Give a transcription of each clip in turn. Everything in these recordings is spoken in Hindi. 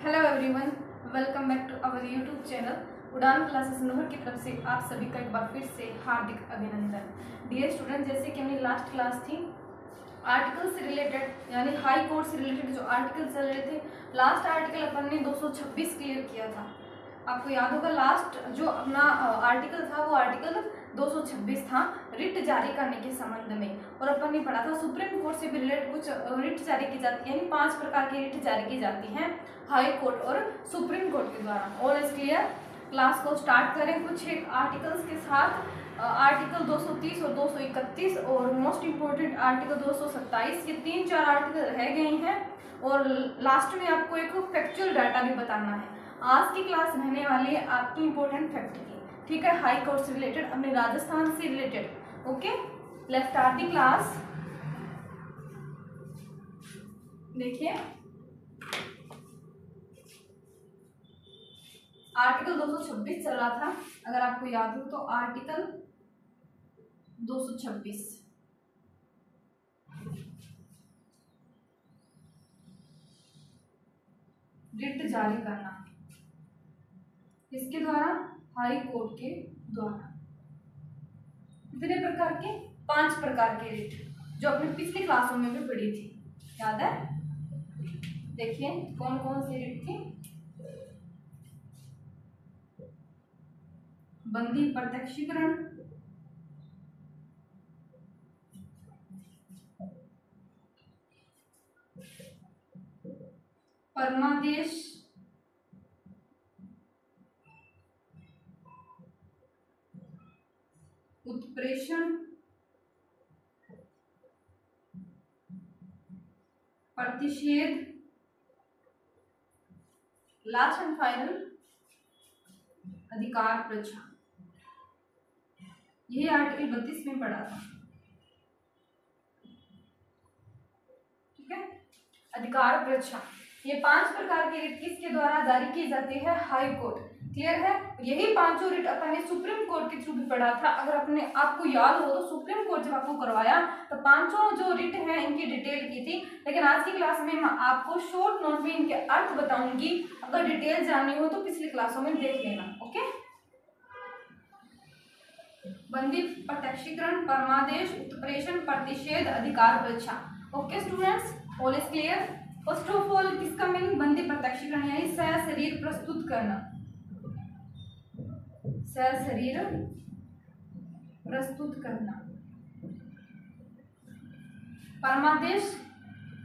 Hello everyone, welcome back to our YouTube channel Udaan classes Noor की तरफ से आप सभी का एक बार फिर से हार्दिक अभिनंदन। डियर स्टूडेंट, जैसे कि हमने लास्ट क्लास थी आर्टिकल से रिलेटेड यानी हाई कोर्ट से रिलेटेड जो आर्टिकल चल रहे थे, लास्ट आर्टिकल अपन ने 226 क्लियर किया था। आपको याद होगा लास्ट जो अपना आर्टिकल था वो आर्टिकल 226 था रिट जारी करने के संबंध में, और अपन ने पढ़ा था सुप्रीम कोर्ट से भी रिलेटेड कुछ रिट जारी की जाती है, यानी 5 प्रकार की रिट जारी की जाती हैं हाई कोर्ट और सुप्रीम कोर्ट के द्वारा। All is clear. क्लास को स्टार्ट करें कुछ एक आर्टिकल्स के साथ। आर्टिकल 230 और 231 और मोस्ट इम्पोर्टेंट आर्टिकल 227, ये 3-4 आर्टिकल रह गए हैं, और लास्ट में आपको एक फैक्चुअल डाटा भी बताना है। आज की क्लास रहने वाली है आपकी इंपॉर्टेंट फैक्ट की, ठीक है, हाई कोर्ट से रिलेटेड, अपने राजस्थान से related. Okay, let's start the class. देखिए आर्टिकल 226 चल रहा था, अगर आपको याद हो तो आर्टिकल 226 रिट जारी करना, इसके द्वारा हाई कोर्ट के द्वारा। कितने प्रकार के? 5 प्रकार के रिट, जो अपने पिछली क्लासों में भी पढ़ी थी, याद है? देखिए कौन कौन सी रिट थी। बंदी प्रत्यक्षीकरण, परमादेश, उत्प्रेषण, प्रतिषेध, लास्ट एंड फाइनल अधिकार परीक्षा। यही आर्टिकल 32 में पढ़ा था, ठीक है। अधिकार परीक्षा, ये 5 प्रकार की रिट किसके द्वारा जारी की जाती है? High court. क्लियर है? यही 5 रिट अपन ने सुप्रीम कोर्ट के थ्रू भी पढ़ा था। अगर अपने आपको याद हो तो सुप्रीम कोर्ट जब आपको करवाया तो 5 जो रिट हैं इनकी डिटेल की थी, लेकिन आज की क्लास में मैं आपको शॉर्ट नोट में इनके अर्थ बताऊंगी। अगर डिटेल जाननी हो तो पिछली क्लासों में देख लेना। ओके, बंदी प्रत्यक्षीकरण, परमादेश, उत्प्रेषण, प्रतिषेध, अधिकार परीक्षा। Okay students, all is clear. First of all किसका मीनिंग? बंदी प्रत्यक्षीकरण यानी सशरीर प्रस्तुत करना, सशरीर प्रस्तुत करना। परमादेश,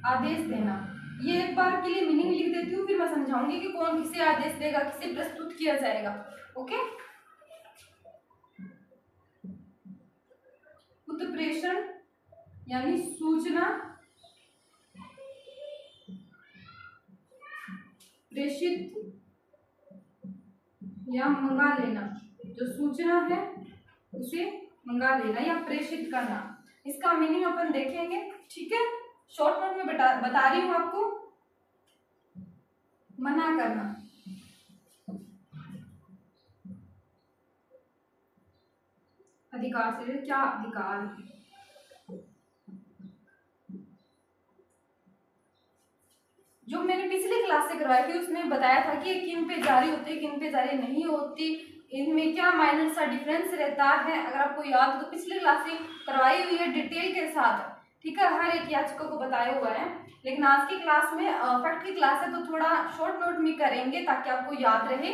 आदेश देना। ये एक बार के लिए मीनिंग लिख देती हूँ, फिर मैं समझाऊंगी कि कौन किसे आदेश देगा, किसे प्रस्तुत किया जाएगा। ओके, उत्प्रेषण यानी सूचना प्रेषित या मंगा लेना, जो सूचना है उसे मंगा लेना या प्रेषित करना, इसका मीनिंग अपन देखेंगे, ठीक है। शॉर्ट नोट में बता रही हूं आपको। मना करना, अधिकार से क्या अधिकार है? जो मैंने पिछली क्लास से करवाई थी उसमें बताया था कि किन पे जारी होती है, किन पे जारी नहीं होती, इनमें क्या माइनर सा डिफरेंस रहता है। अगर आपको याद हो तो पिछली क्लास से करवाई हुई है डिटेल के साथ, ठीक है, हर एक याचिका को बताया हुआ है। लेकिन आज की क्लास में फैक्ट की क्लास है तो थोड़ा शॉर्ट नोट में करेंगे ताकि आपको याद रहे।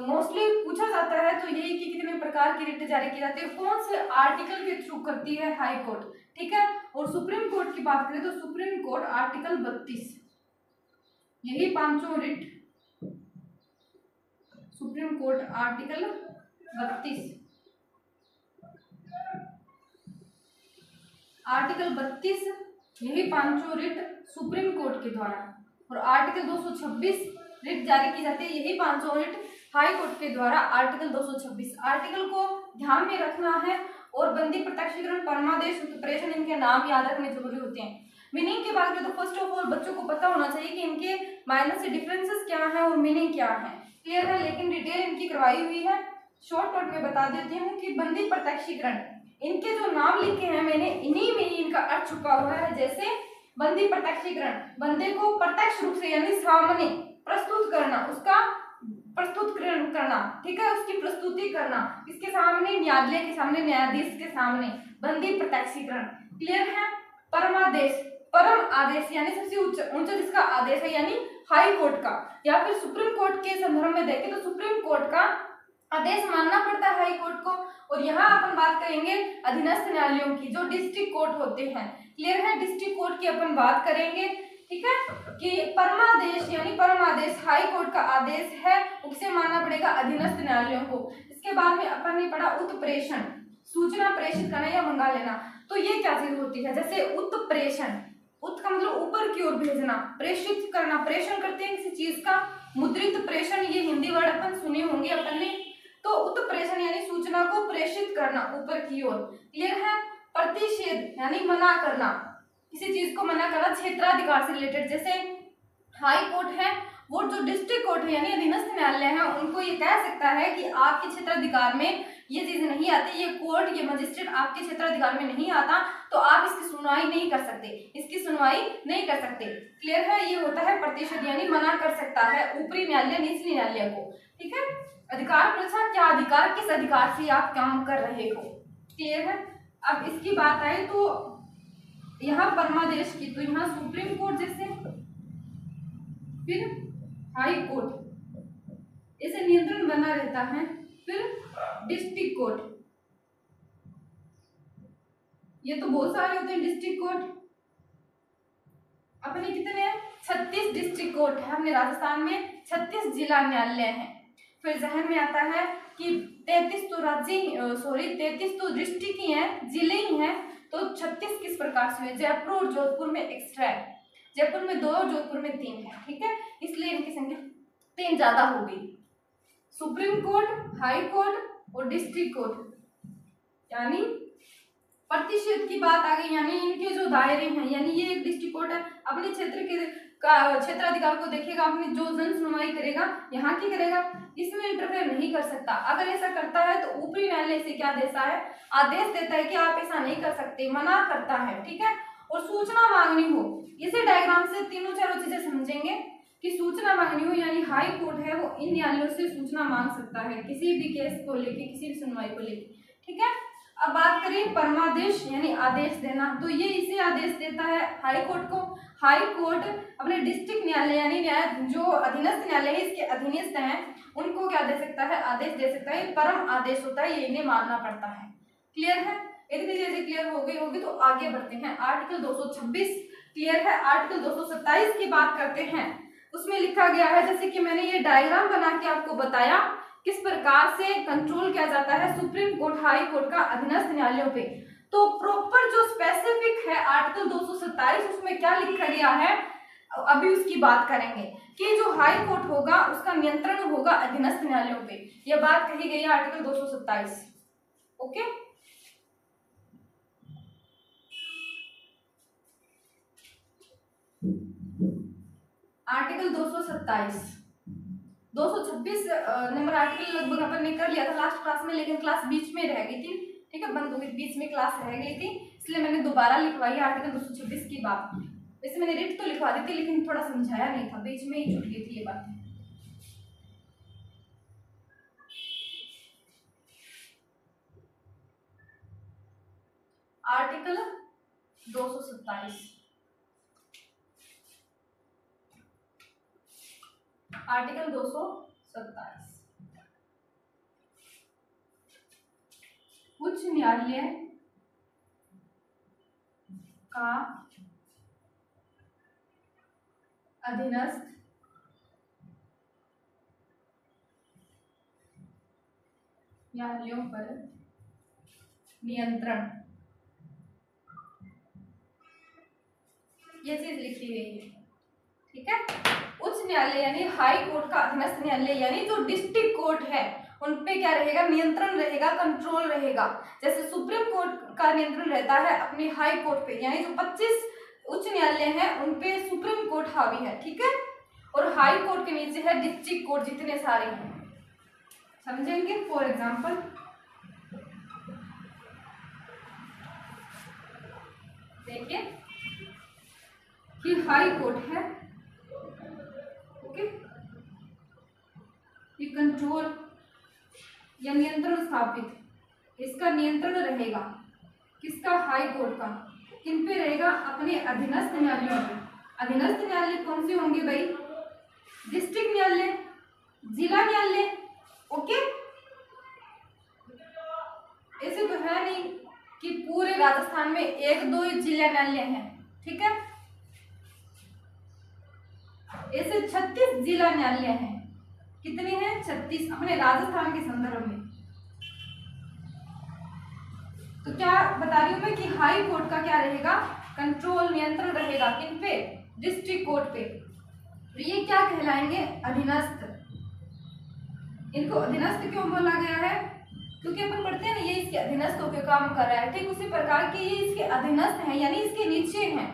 मोस्टली पूछा जाता है तो यही कि कितने प्रकार की रिट जारी की जाती है, कौन से आर्टिकल के थ्रू करती है हाई कोर्ट, ठीक है। और सुप्रीम कोर्ट की बात करें तो सुप्रीम कोर्ट आर्टिकल 32, यही 5 writ supreme court article 32, article 32 यही 5 रिट सुप्रीम कोर्ट के द्वारा, और आर्टिकल 226 रिट जारी की जाती है, यही 5 रिट हाई कोर्ट के द्वारा। आर्टिकल 226 आर्टिकल को ध्यान में रखना है, और बंदी प्रत्यक्षीकरण, परमादेश, उत्प्रेषण, इनके नाम याद रखने जरूरी होते हैं। मीनिंग की बात करें तो फर्स्ट ऑफ ऑल बच्चों को पता होना चाहिए कि इनके माइनर से डिफरेंसेस क्या है और मीनिंग क्या है, क्लियर है। लेकिन डिटेल इनकी करवाई हुई है, शॉर्ट नोट में बता देती हूँ कि बंदी प्रत्यक्षीकरण, इनके जो नाम लिखे हैं मैंने, इन्हीं में ही इनका अर्थ छुपा हुआ है। जैसे बंदी प्रत्यक्षीकरण, बंदे को प्रत्यक्ष रूप से यानी सामने नियंत्रण करना, ठीक है, उसकी प्रस्तुति करना, इसके सामने न्यायालय के सामने, न्यायाधीश के सामने, बंदी प्रत्यक्षीकरण। क्लियर है। परमादेश, परम आदेश यानी सबसे ऊंचा जिसका आदेश है, यानी हाई कोर्ट का, या फिर सुप्रीम कोर्ट के संदर्भ में देखें तो सुप्रीम कोर्ट का आदेश मानना पड़ता है हाई कोर्ट को। और यहाँ अपन बात करेंगे अधीनस्थ न्यायालयों की, जो डिस्ट्रिक्ट कोर्ट होते हैं। क्लियर है। डिस्ट्रिक्ट कोर्ट की अपन बात करेंगे, ठीक है, कि परमादेश यानी परम आदेश हाई कोर्ट का आदेश है, उसे मानना पड़ेगा अधीनस्थ न्यायालयों को। इसके बाद में अपन ने पढ़ा उत्प्रेषण, सूचना प्रेषित करना या मंगा लेना। तो ये क्या चीज होती है, जैसे उत्प्रेषण, उत का मतलब ऊपर की ओर भेजना, प्रेषित करना, प्रेषण करते हैं किसी चीज का, मुद्रित प्रेषण, ये हिंदी वर्ड अपन सुने होंगे अपन ने। तो उत्प्रेषण यानी सूचना को प्रेषित करना ऊपर की ओर। क्लियर है। प्रतिषेध यानी मना करना, किसी चीज को मना करना क्षेत्राधिकार से रिलेटेड, जैसे हाई कोर्ट है, वो जो डिस्ट्रिक्ट कोर्ट है यानी अधीनस्थ न्यायालय है, उनको ये कह सकता है कि आपके क्षेत्राधिकार में ये चीज नहीं आती, ये कोर्ट, ये मजिस्ट्रेट आपके क्षेत्राधिकार में नहीं आता, तो आप इसकी सुनवाई नहीं कर सकते, इसकी सुनवाई नहीं कर सकते। क्लियर है। ये होता है प्रतिषेध यानी मना कर सकता है ऊपरी न्यायालय निचले न्यायालय को। ठीक है। अधिकार परीक्षा, क्या अधिकार, किस अधिकार से आप काम कर रहे हो। क्लियर है। अब इसकी बात आए तो यहाँ परमादेश की, तो यहाँ सुप्रीम कोर्ट जैसे, फिर हाई कोर्ट, इसे नियंत्रण बना रहता है, फिर डिस्ट्रिक्ट कोर्ट, ये तो बहुत सारे होते हैं डिस्ट्रिक्ट कोर्ट। अपने कितने हैं, 36 डिस्ट्रिक्ट कोर्ट है अपने राजस्थान में, 36 जिला न्यायालय है। फिर जहन में आता है कि 33 तो राज्य, 33 तो डिस्ट्रिक्ट ही हैं, जिले ही हैं, तो 36 किस प्रकार से हुए। जयपुर और जोधपुर में एक्स्ट्रा है, जयपुर में 2 और जोधपुर में 3 है। ठीक है, इसलिए इनकी संख्या 3 ज्यादा हो गई। सुप्रीम कोर्ट, हाई कोर्ट और डिस्ट्रिक्ट कोर्ट, यानी प्रतिषेध की बात आ गई, यानी इनके जो दायरे हैं, यानी ये एक डिस्ट्रिक्ट कोर्ट है, अपने क्षेत्र के क्षेत्राधिकार को देखेगा, अपनी जो जन सुनवाई करेगा यहाँ की करेगा, इसमें इंटरफेयर नहीं कर सकता। अगर ऐसा करता है तो ऊपरी न्यायालय से क्या देता है, आदेश देता है कि आप ऐसा नहीं कर सकते, मना करता है। ठीक है। और सूचना मांगनी हो, इसे डायग्राम से तीनों चारों चीजें समझेंगे कि सूचना मांगनी हो, यानी हाई कोर्ट है वो इन न्यायालयों से सूचना मांग सकता है किसी भी केस को लेके, किसी भी सुनवाई को लेके। ठीक है। अब बात करें परमादेश यानी आदेश देना, तो ये इसे आदेश देता है हाई कोर्ट को। हाई कोर्ट अपने डिस्ट्रिक्ट न्यायालय यानी जो अधीनस्थ न्यायालय है, इसके अधीनस्थ हैं, उनको क्या दे सकता है, आदेश दे सकता है। परम आदेश होता है, ये इन्हें मानना पड़ता है। क्लियर है। इतनी चीजें क्लियर हो गई होगी तो आगे बढ़ते हैं। आर्टिकल 226 क्लियर है। आर्टिकल 227 की बात करते हैं, उसमें लिखा गया है, जैसे कि मैंने ये डायग्राम बना के आपको बताया किस प्रकार से कंट्रोल किया जाता है सुप्रीम कोर्ट, हाई कोर्ट का अधीनस्थ न्यायालयों पे। तो प्रॉपर जो स्पेसिफिक है आर्टिकल 227, उसमें क्या लिखा गया है, अभी उसकी बात करेंगे कि जो हाई कोर्ट होगा उसका नियंत्रण होगा अधीनस्थ न्यायालयों पे। यह बात कही गई है article 227। Okay. Article 227, 226 number article लगभग अपन ने कर लिया था लास्ट क्लास में, लेकिन क्लास बीच में रह गई थी। ठीक है, बंद हो गई, बीच में क्लास रह गई थी, इसलिए मैंने दोबारा लिखवाई आर्टिकल 226 की बात। वैसे मैंने रिट तो लिखवा दी थी, लेकिन थोड़ा समझाया नहीं था, बीच में ही छूट गई थी ये बात। आर्टिकल 227, आर्टिकल 227, उच्च न्यायालय का अधीनस्थ न्यायालयों पर नियंत्रण, ये चीज लिखी गई है। ठीक है। उच्च न्यायालय यानी हाई कोर्ट का अधीनस्थ न्यायालय, यानी जो डिस्ट्रिक्ट कोर्ट है उन पे क्या रहेगा, नियंत्रण रहेगा, कंट्रोल रहेगा। जैसे सुप्रीम कोर्ट का नियंत्रण रहता है अपने हाई कोर्ट पे, यानी जो 25 उच्च न्यायालय हैं उन पे सुप्रीम कोर्ट हावी है। ठीक है। और हाई कोर्ट के नीचे है डिस्ट्रिक्ट कोर्ट, जितने सारे हैं समझेंगे। फॉर एग्जाम्पल देखिए कि हाई कोर्ट है, ओके, ये कंट्रोल या नियंत्रण स्थापित, इसका नियंत्रण रहेगा किसका, हाई कोर्ट का। किन पे रहेगा, अपने अधीनस्थ न्यायालयों पे। अधीनस्थ न्यायालय कौन से होंगे भाई, डिस्ट्रिक्ट न्यायालय, जिला न्यायालय। ओके, ऐसे तो है नहीं कि पूरे राजस्थान में एक दो ही जिला न्यायालय हैं, ठीक है। ऐसे 36 जिला न्यायालय हैं। कितने हैं, 36 अपने राजस्थान के संदर्भ में। तो क्या बता रही हूं मैं कि हाई कोर्ट का क्या रहेगा, कंट्रोल नियंत्रण रहेगा किन पे, डिस्ट्रिक्ट कोर्ट पे। तो ये क्या कहलाएंगे, अधीनस्थ। इनको अधीनस्थ क्यों बोला गया है, क्योंकि अपन पढ़ते हैं ना, ये इसके अधीनस्थ होकर काम कर रहा है। ठीक उसी प्रकार के ये इसके अधीनस्थ है, यानी इसके नीचे है,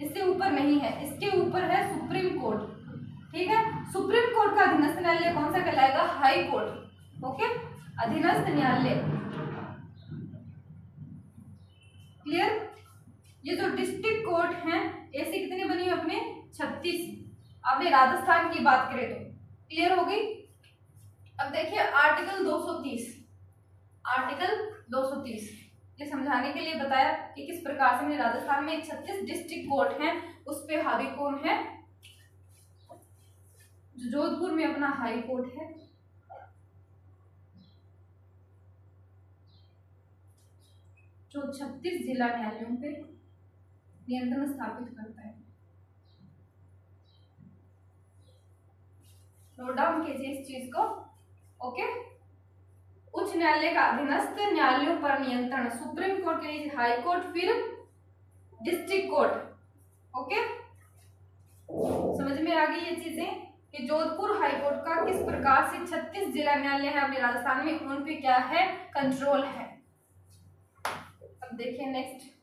इससे ऊपर नहीं है। इसके ऊपर है सुप्रीम कोर्ट, ठीक है। सुप्रीम कोर्ट का अधीनस्थ न्यायालय कौन सा कहलाएगा, हाई कोर्ट। ओके, अधीनस्थ न्यायालय, क्लियर। ये जो डिस्ट्रिक्ट कोर्ट हैं, ऐसे कितने बनी हुई अपने, 36। आपने राजस्थान की बात करें तो क्लियर हो गई। अब देखिए आर्टिकल 230, आर्टिकल 230 ये समझाने के लिए बताया कि किस प्रकार से मैंने राजस्थान में 36 डिस्ट्रिक्ट कोर्ट हैं, उस पे हावी कौन है, जो जोधपुर में अपना हाई कोर्ट है। जो 36 जिला न्यायालयों पे नियंत्रण स्थापित करता है। नोट डाउन कीजिए इस चीज को। ओके, उच्च न्यायालय का अधीनस्थ न्यायालयों पर नियंत्रण, सुप्रीम कोर्ट के नीचे हाई कोर्ट, फिर डिस्ट्रिक्ट कोर्ट। ओके, समझ में आ गई ये चीजें कि जोधपुर हाई कोर्ट का किस प्रकार से 36 जिला न्यायालय है अपने राजस्थान में, उन पे क्या है, कंट्रोल है। अब देखिए नेक्स्ट,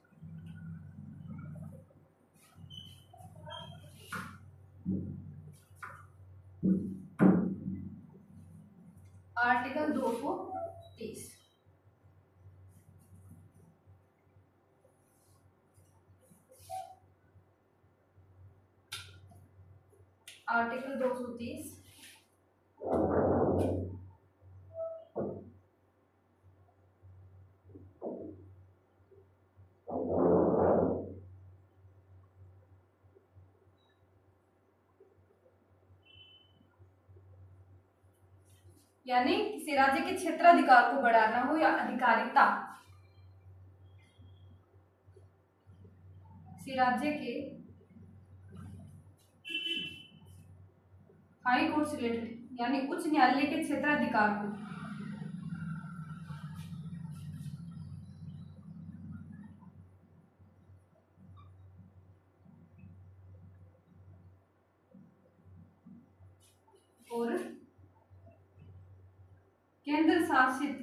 आर्टिकल 230। आर्टिकल 230 यानी किसी राज्य के क्षेत्राधिकार को बढ़ाना हो या अधिकारिता, किसी राज्य के हाई कोर्ट से रिलेटेड यानी उच्च न्यायालय के क्षेत्राधिकार को और केंद्र शासित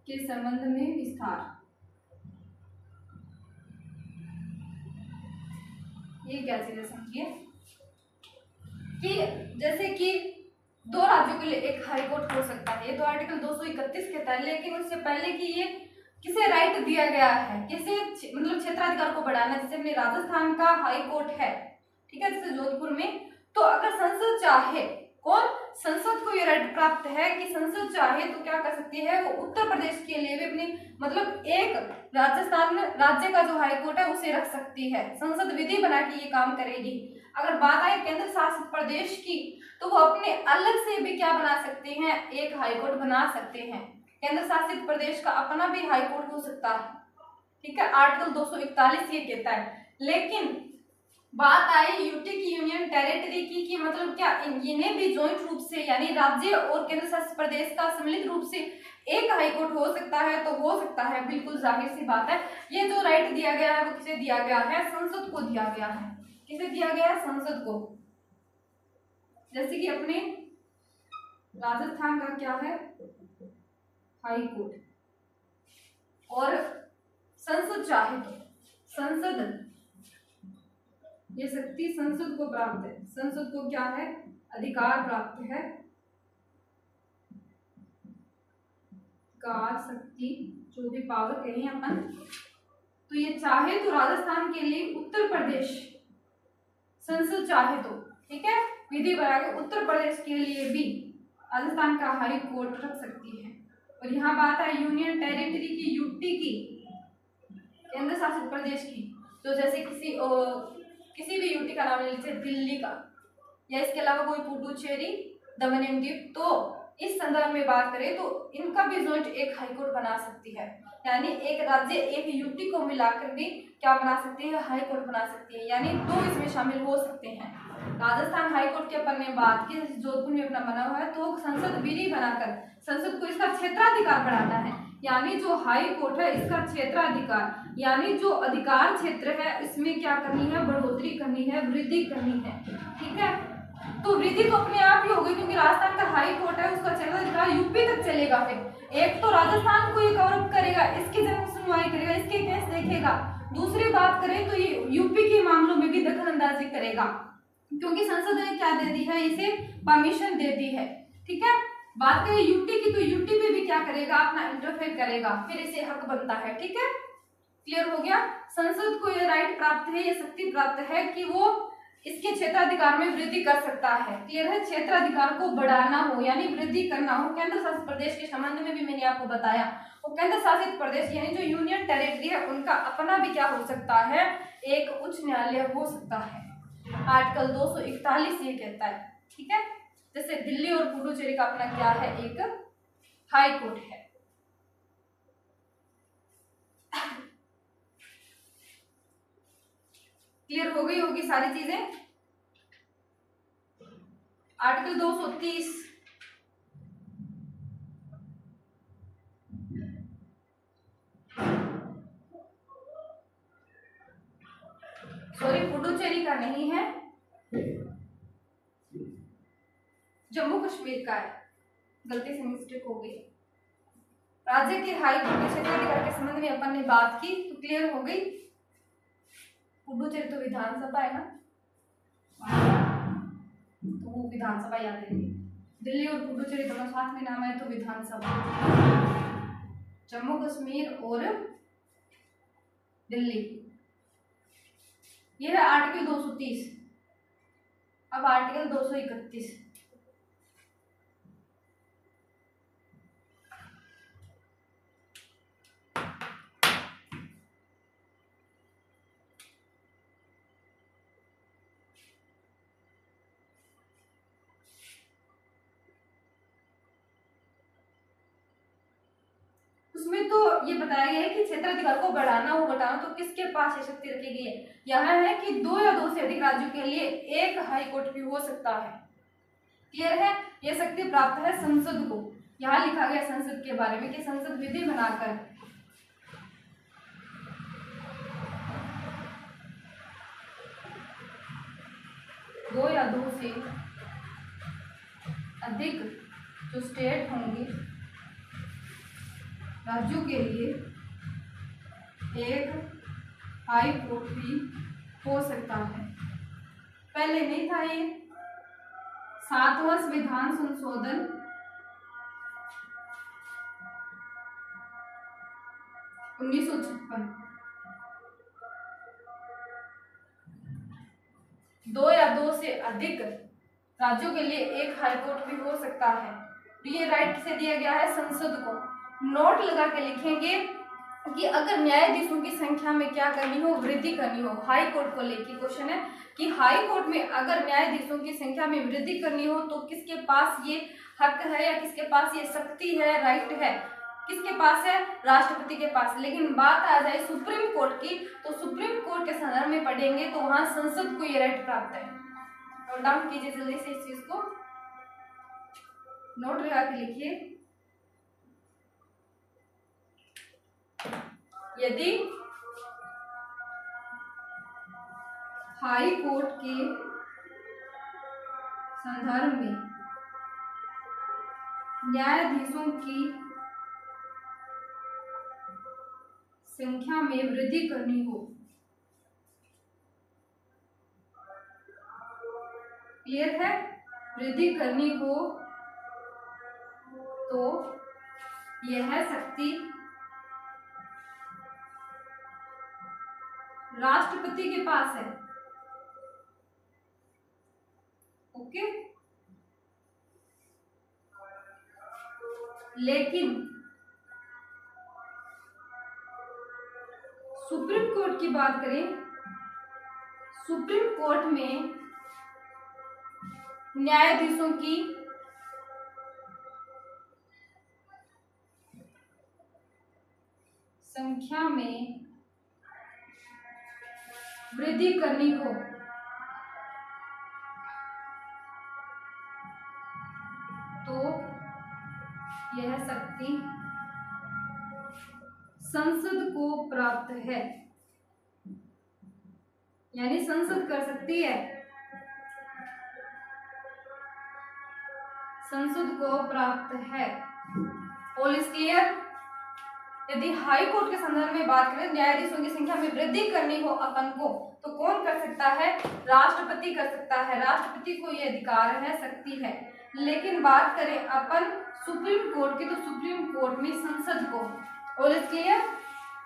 के संबंध में विस्तार, ये क्या चीज है समझिए कि जैसे कि दो राज्यों के लिए एक हाई कोर्ट हो सकता है, ये तो आर्टिकल 231 कहता है, लेकिन उससे पहले कि ये किसे राइट दिया गया है, किसे मतलब क्षेत्राधिकार को बढ़ाना, जैसे अपने राजस्थान का हाई कोर्ट है, ठीक है, जैसे जोधपुर में, तो अगर संसद चाहे, कौन, संसद को ये राइट प्राप्त है कि संसद चाहे तो क्या कर सकती है, वो उत्तर प्रदेश के लिए भी अपनी मतलब एक राजस्थान राज्य का जो हाई कोर्ट है उसे रख सकती है, संसद विधि बना के ये काम करेगी। अगर बात आए केंद्र शासित प्रदेश की, तो वो अपने अलग से भी क्या बना सकते हैं, एक हाई कोर्ट बना सकते हैं। केंद्र शासित प्रदेश का अपना भी हाई कोर्ट हो सकता है, ठीक है, आर्टिकल 241 ये कहता है। लेकिन बात आई यूटी की, यूनियन टेरिटरी की, कि मतलब क्या इन्हें भी ज्वाइंट रूप से यानी राज्य और केंद्र शासित प्रदेश का सम्मिलित रूप से एक हाई कोर्ट हो सकता है, तो हो सकता है, बिल्कुल जाहिर सी बात है। ये जो राइट दिया गया है वो किसे दिया गया है, संसद को दिया गया है। किसे दिया गया है, संसद को। जैसे कि अपने राजस्थान का क्या है, हाई कोर्ट, और संसद चाहे तो संसद, ये शक्ति संसद को प्राप्त है, संसद को क्या है, अधिकार प्राप्त है, अधिकार शक्ति जो भी पावर कहें अपन, तो ये चाहे तो राजस्थान के लिए उत्तर प्रदेश संसद चाहे तो, ठीक है, विधि बना के उत्तर प्रदेश के लिए भी राजस्थान का हाई कोर्ट रख सकती है। और यहाँ बात है यूनियन टेरिटरी की, यूटी की, केंद्र शासित प्रदेश की, तो जैसे किसी भी यूटी का नाम ले लीजिए, दिल्ली का, या इसके अलावा कोई पुडुचेरी, दमन एंड दीव, तो इस संदर्भ में बात करें तो इनका भी जॉइंट एक हाईकोर्ट बना सकती है। यानी एक राज्य एक यूटी को मिलाकर भी क्या बना सकती है, हाई कोर्ट बना सकती है, यानी दो इसमें शामिल हो सकते हैं। राजस्थान हाई कोर्ट के अपन ने बात की, जोधपुर में अपना बना हुआ है, तो संसद विधि बनाकर संसद को इसका क्षेत्राधिकार बढ़ाना है, यानी जो हाई कोर्ट है इसका क्षेत्राधिकार, यानी जो अधिकार क्षेत्र है इसमें क्या करनी है, बढ़ोतरी करनी है, वृद्धि करनी है, ठीक है। तो वृद्धि तो अपने आप ही होगी, क्योंकि राजस्थान का हाई कोर्ट है, उसका क्षेत्राधिकार यूपी तक चलेगा। फिर एक तो राजस्थान को ये कवर अप करेगा, इसकी जन सुनवाई करेगा, इसके केस देखेगा। दूसरी बात करें तो ये यूपी के मामलों में भी दखल अंदाजी करेगा, क्योंकि संसद ने क्या दे दी है, इसे परमिशन दे दी है, ठीक है। बात करें यूटी की, तो यूटी पे भी क्या करेगा, अपना इंटरफेयर करेगा, फिर इसे हक बनता है, ठीक है। क्लियर हो गया। संसद को ये राइट प्राप्त है, ये शक्ति प्राप्त है कि वो इसके क्षेत्राधिकार में वृद्धि कर सकता है। क्लियर है, क्षेत्राधिकार को बढ़ाना हो यानी वृद्धि करना हो। केंद्र शासित प्रदेश के संबंध में भी मैंने आपको बताया, वो केंद्र शासित प्रदेश यानी जो यूनियन टेरिटरी है उनका अपना भी क्या हो सकता है, एक उच्च न्यायालय हो सकता है। आर्टिकल 241 ये कहता है, ठीक है। जैसे दिल्ली और पुडुचेरी का अपना क्या है, एक हाई कोर्ट है। क्लियर हो गई होगी सारी चीजें। आर्टिकल 230 सॉरी पुडुचेरी का नहीं है, जम्मू कश्मीर का है, गलती से मिस्टेक हो गई। राज्य के हाई कोर्ट के क्षेत्राधिकार के संबंध में अपन ने बात की, तो क्लियर हो गई। पुडुचेरी तो विधानसभा है ना, तो वो विधानसभा याद रहेगी। दिल्ली और पुडुचेरी दोनों साथ में नाम है तो विधानसभा। जम्मू कश्मीर और दिल्ली, यह है आर्टिकल 230। अब आर्टिकल 231, उसमें तो ये बताया गया है कि क्षेत्राधिकार को बढ़ाना हो घटाना तो किसके पास ये शक्ति रखी गई है। यह है कि 2 या 2 से अधिक राज्यों के लिए एक हाई कोर्ट भी हो सकता है। क्लियर है, यह शक्ति प्राप्त है संसद को। यहाँ लिखा गया संसद के बारे में कि संसद विधि बनाकर दो या दो से अधिक जो स्टेट होंगे राज्यों के लिए एक हाई कोर्ट भी हो सकता है। पहले नहीं था ये। 7वां संविधान संशोधन 1956, 2 या 2 से अधिक राज्यों के लिए एक हाई कोर्ट भी हो सकता है। तो ये राइट किसे दिया गया है, संसद को। नोट लगा के लिखेंगे कि अगर न्यायाधीशों की संख्या में क्या करनी हो, वृद्धि करनी हो। हाई कोर्ट को लेकर क्वेश्चन है कि हाई कोर्ट में अगर न्यायाधीशों की संख्या में वृद्धि करनी हो तो किसके पास ये हक है या किसके पास ये शक्ति है, राइट है, किसके पास है, राष्ट्रपति के पास। लेकिन बात आ जाए सुप्रीम कोर्ट की, तो सुप्रीम कोर्ट के संदर्भ में पढ़ेंगे तो वहां संसद को ये राइट प्राप्त है। नोट डाउन कीजिए जल्दी से, इस चीज को नोट लगा के लिखिए। यदि हाई कोर्ट के संदर्भ में न्यायाधीशों की संख्या में वृद्धि करनी हो, क्लियर है, वृद्धि करनी हो तो यह शक्ति राष्ट्रपति के पास है। ओके, लेकिन सुप्रीम कोर्ट की बात करें, सुप्रीम कोर्ट में न्यायाधीशों की संख्या में वृद्धि करनी हो तो यह शक्ति संसद को प्राप्त है, यानी संसद कर सकती है, संसद को प्राप्त है। All is clear. यदि हाई कोर्ट के संदर्भ में बात करें, न्यायाधीशों की संख्या में वृद्धि करनी हो अपन को, तो कौन कर सकता है? राष्ट्रपति कर सकता है। राष्ट्रपति को यह अधिकार है, शक्ति है। लेकिन बात करें अपन सुप्रीम कोर्ट की, तो सुप्रीम कोर्ट में संसद को। All is clear.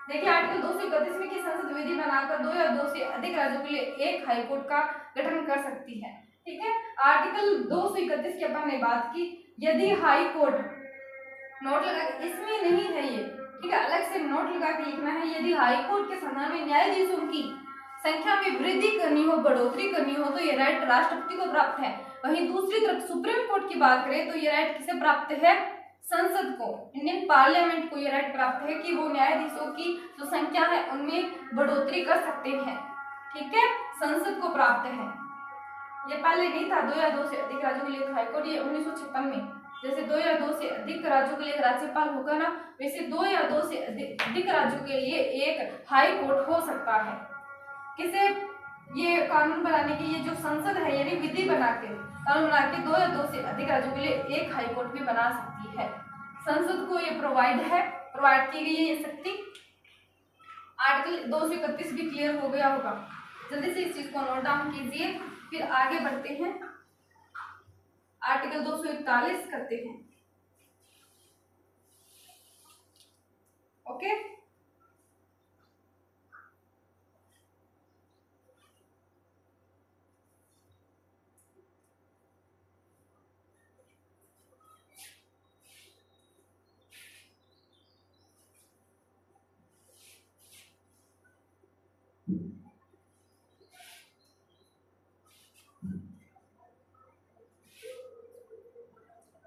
देखिए आर्टिकल 231 में कि संसद विधि बनाकर 2 या 2 से अधिक राज्यों के लिए एक हाई कोर्ट का गठन कर सकती है। ठीक है, आर्टिकल 231 की अपन ने बात की, यदि हाई कोर्ट, नोट लगा, इसमें नहीं है ये, ठीक है, अलग से नोट लगा के लिखना है, यदि हाई कोर्ट के संदर्भ में न्यायाधीशों की संख्या में वृद्धि करनी हो, बढ़ोतरी करनी हो, तो ये राइट राष्ट्रपति को प्राप्त है। वहीं दूसरी तरफ सुप्रीम कोर्ट की बात करें तो ये राइट किसे प्राप्त है? संसद को, इंडियन पार्लियामेंट को ये राइट प्राप्त है कि वो न्यायाधीशों की जो संख्या है उनमें बढ़ोतरी कर सकते हैं। ठीक है, संसद को प्राप्त है। ये पहले नहीं था 2 या 2 से अधिक राज्यों के लिए हाईकोर्ट, ये 1956 में, जैसे 2 या 2 से अधिक राज्यों के लिए राज्यपाल होगा ना, वैसे 2 या 2 से अधिक राज्यों के लिए एक हाई कोर्ट हो सकता है। किसे? ये कानून बनाने की, ये जो संसद है, यानी विधि बना के, कानून बना के 2 या 2 से अधिक राज्यों के लिए एक हाई कोर्ट भी बना सकती है। संसद को ये प्रोवाइड की गई है ये शक्ति। आर्टिकल 231 भी क्लियर हो गया होगा। जल्दी से इस चीज को नोट डाउन कीजिए, फिर आगे बढ़ते हैं। आर्टिकल 241 करते हैं। ओके,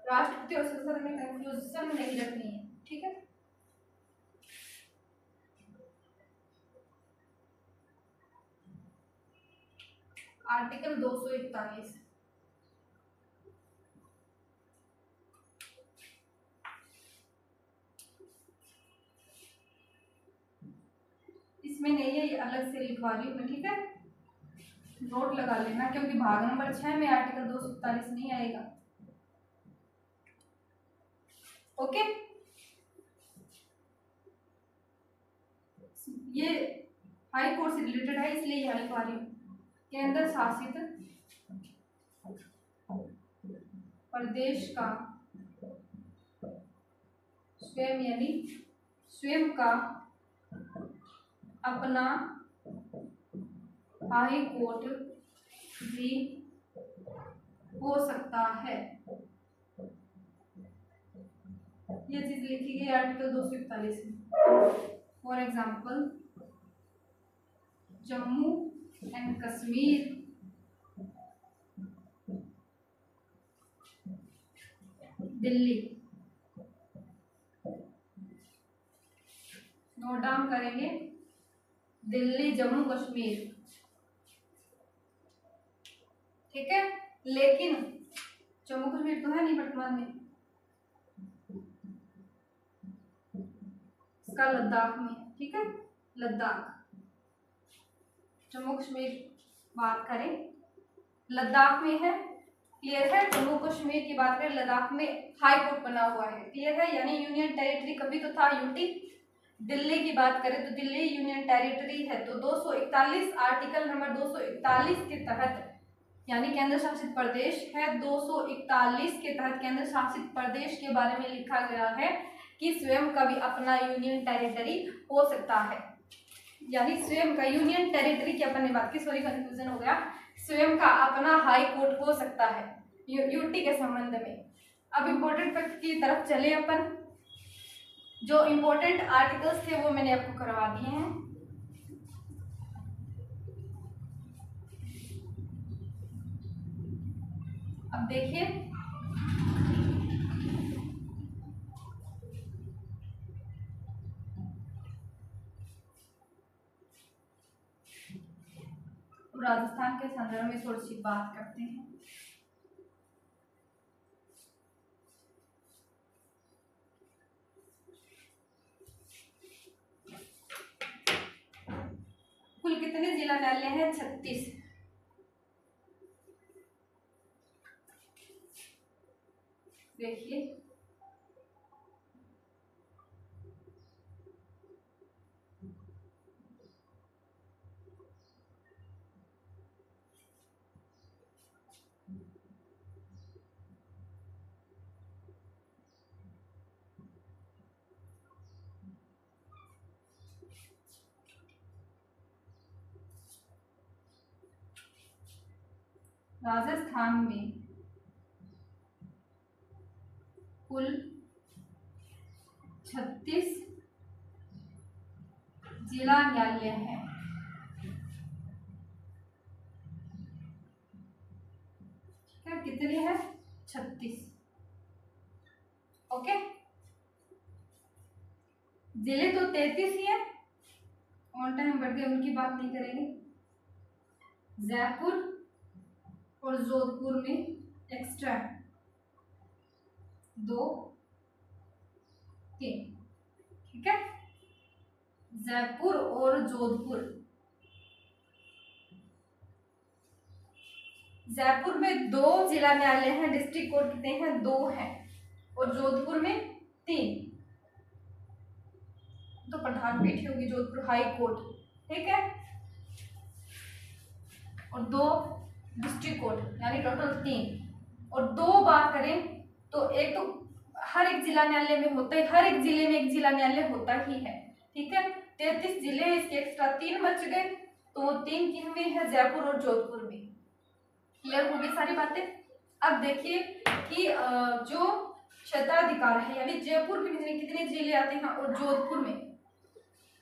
राष्ट्रपति और संसद में कंफ्यूजन नहीं रखनी है। ठीक है, आर्टिकल 241, इसमें नहीं है, ये अलग से लिखवा रही हूँ मैं। ठीक है, नोट लगा लेना, क्योंकि भाग नंबर 6 में आर्टिकल 241 नहीं आएगा। ओके, ये हाई कोर्ट से रिलेटेड है, इसलिए यहाँ लिखवा रही हूँ। केंद्र शासित प्रदेश का स्वयं, यानी स्वयं का अपना हाई कोर्ट भी हो सकता है। ये चीज लिखी गई आर्टिकल 241 में। For example, Jammu and Kashmir Delhi, note down करेंगे, दिल्ली जम्मू कश्मीर। ठीक है, लेकिन जम्मू कश्मीर तो है नहीं वर्तमान में, इसका लद्दाख में। ठीक है, लद्दाख, जम्मू कश्मीर बात करें लद्दाख में है। क्लियर है, जम्मू कश्मीर की बात करें लद्दाख में हाई कोर्ट बना हुआ है। क्लियर है, यानी यूनियन टेरिटरी कभी तो था यूटी। दिल्ली की बात करें तो दिल्ली यूनियन टेरिटरी है। तो 241 आर्टिकल नंबर 241 के तहत, यानी केंद्र शासित प्रदेश है, 241 के तहत केंद्र शासित प्रदेश के बारे में लिखा गया है कि स्वयं का भी अपना यूनियन टेरिटरी हो सकता है। यानी स्वयं का, यूनियन टेरिटरी की अपन ने बात की, सॉरी कंफ्यूजन हो गया, स्वयं का अपना हाई कोर्ट हो सकता है यूटी के संबंध में। अब इम्पोर्टेंट फैक्ट की तरफ चले अपन। जो इम्पोर्टेंट आर्टिकल्स थे वो मैंने आपको करवा दिए हैं। अब देखिए, राजस्थान के संदर्भ में थोड़ी सी बात करते हैं। कुल कितने जिला न्यायालय हैं? 36। देखिए, राजस्थान में कुल 36 जिला न्यायालय हैं। कितने हैं? 36। ओके, जिले तो 33 ही है, ऑन टाइम बढ़ गए, उनकी बात नहीं करेंगे। जयपुर और जोधपुर में एक्स्ट्रा 2 3, ठीक है। जयपुर और जोधपुर, जयपुर में 2 जिला न्यायालय हैं, डिस्ट्रिक्ट कोर्ट कितने हैं? 2 हैं, और जोधपुर में 3। तो प्रधान पीठ होगी जोधपुर हाई कोर्ट, ठीक है, और 2 डिस्ट्रिक्ट कोर्ट, यानी टोटल 3। और 2 बात करें तो एक तो हर एक जिला न्यायालय में होता है, हर एक जिले में एक जिला न्यायालय होता ही है, ठीक है। 33 जिले, इसके एक्स्ट्रा 3 बच गए, तो वो 3 किन में है? जयपुर और जोधपुर में। क्लियर होगी सारी बातें। अब देखिए कि जो क्षेत्राधिकार है, यानी जयपुर में कितने जिले आते हैं और जोधपुर में,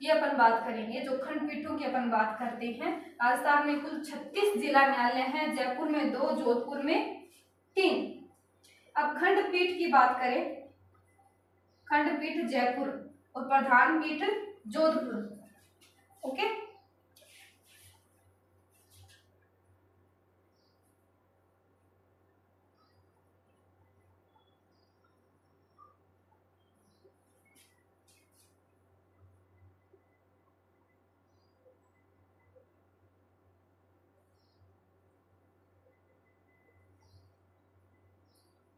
ये अपन बात करेंगे। जो खंडपीठों की अपन बात करते हैं, राजस्थान में कुल 36 जिला न्यायालय हैं, जयपुर में 2, जोधपुर में 3। अब खंडपीठ की बात करें, खंडपीठ जयपुर और प्रधान पीठ जोधपुर, ओके।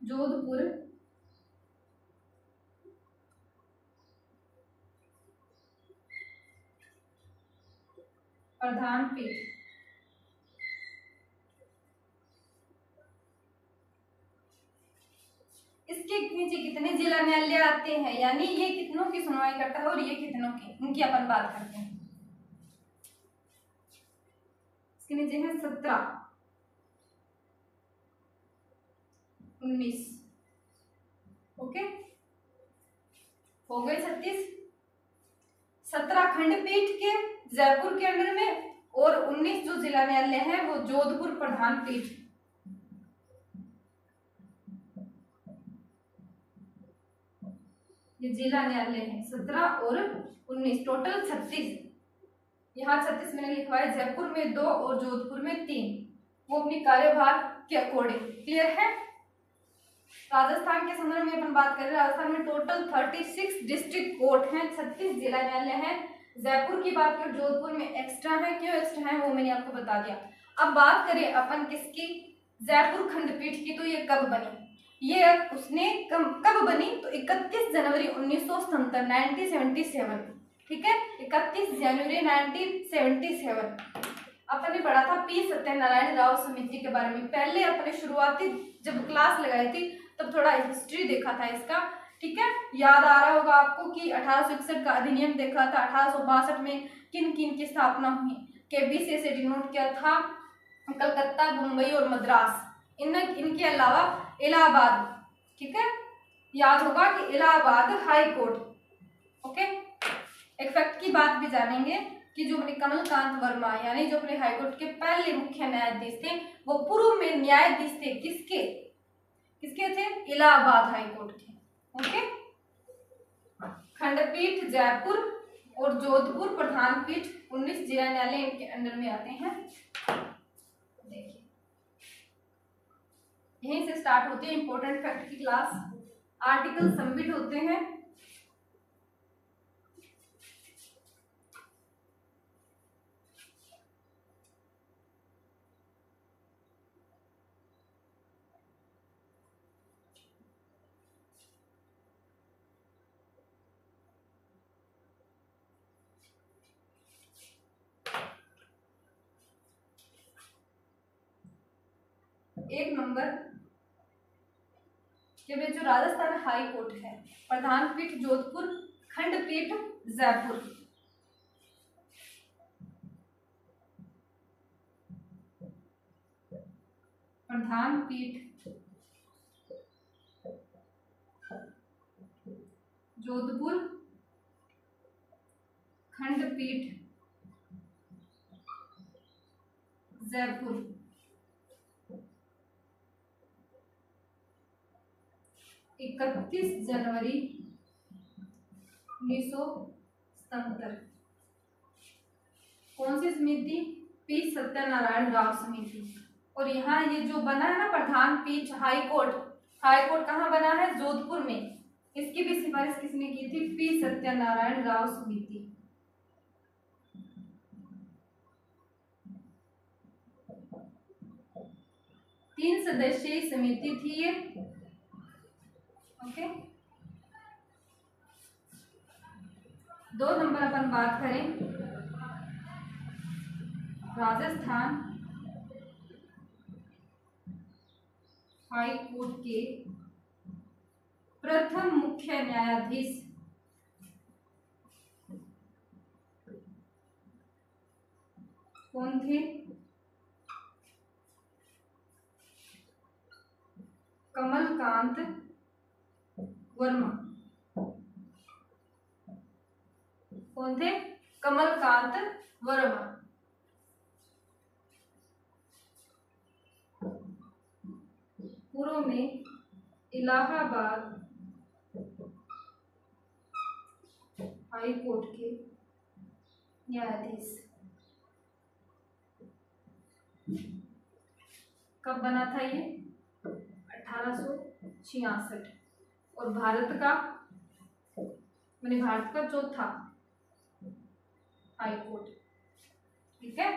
जोधपुर प्रधान पीठ, इसके नीचे कितने जिला न्यायालय आते हैं, यानी ये कितनों की सुनवाई करता है और ये कितनों की, उनकी अपन बात करते हैं। इसके नीचे है 17, 19, ओके, हो गए 36। 17 खंडपीठ के जयपुर के अंडर में, और 19 जो जिला न्यायालय है वो जोधपुर प्रधान पीठ, ये जिला न्यायालय है। 17 और 19, टोटल 36। यहाँ 36 मैंने लिखवाया, जयपुर में 2 और जोधपुर में 3, वो अपनी कार्यभार के अकॉर्डिंग। क्लियर है। राजस्थान के संदर्भ में अपन बात करें, राजस्थान में टोटल 36 डिस्ट्रिक्ट कोर्ट हैं, 36 जिला न्यायालय हैं। जयपुर की बात करें, जोधपुर में एक्स्ट्रा है, क्यों एक्स्ट्रा है वो मैंने आपको बता दिया। अब बात करें अपन किसकी? जयपुर खंडपीठ की। तो ये कब बनी? ये उसने कब बनी? तो 31 जनवरी 1977, 1977, ठीक है, 31 जनवरी 1977। अपन ने पढ़ा था पी सत्यनारायण राव समिति के बारे में, पहले अपने शुरुआती जब क्लास लगाई थी तब थोड़ा हिस्ट्री देखा था इसका, ठीक है, याद आ रहा होगा आपको कि 1861 का अधिनियम देखा था। 1862 में किन किन की स्थापना हुई, केबीसी से डिनोट किया था कलकत्ता, मुंबई और मद्रास। इनके अलावा इलाहाबाद, ठीक है, याद होगा कि इलाहाबाद हाई कोर्ट। ओके, एक फैक्ट की बात भी जानेंगे कि जो अपने कमलकांत वर्मा यानी जो अपने हाईकोर्ट के पहले मुख्य न्यायाधीश थे, वो पूर्व में न्यायाधीश थे किसके थे, इलाहाबाद हाईकोर्ट के। ओके, खंडपीठ जयपुर और जोधपुर प्रधान पीठ 19 जिला न्यायालय इनके अंडर में आते हैं। देखिए, यहीं से स्टार्ट होती है इंपॉर्टेंट फैक्ट की क्लास। आर्टिकल सबमिट होते हैं, एक नंबर जब ये जो राजस्थान हाई कोर्ट है, प्रधान पीठ जोधपुर, खंडपीठ जयपुर। प्रधान पीठ जोधपुर, खंडपीठ जयपुर। 31 जनवरी 1977। कौन सी समिति? पी सत्यनारायण राव समिति। और यहाँ ये जो बना है ना प्रधान पीठ हाई कोर्ट कहाँ बना है? जोधपुर में। इसकी भी सिफारिश किसने की थी? पी सत्यनारायण राव समिति। तीन सदस्यीय समिति थी ये। ओके, 2 नंबर अपन बात करें, राजस्थान हाई कोर्ट के प्रथम मुख्य न्यायाधीश कौन थे? कमलकांत वर्मा। कौन थे? कमलकांत वर्मा। पूर्व में इलाहाबाद हाई कोर्ट के न्यायाधीश। कब बना था ये? 1866। और भारत का चौथा हाई कोर्ट। ठीक है,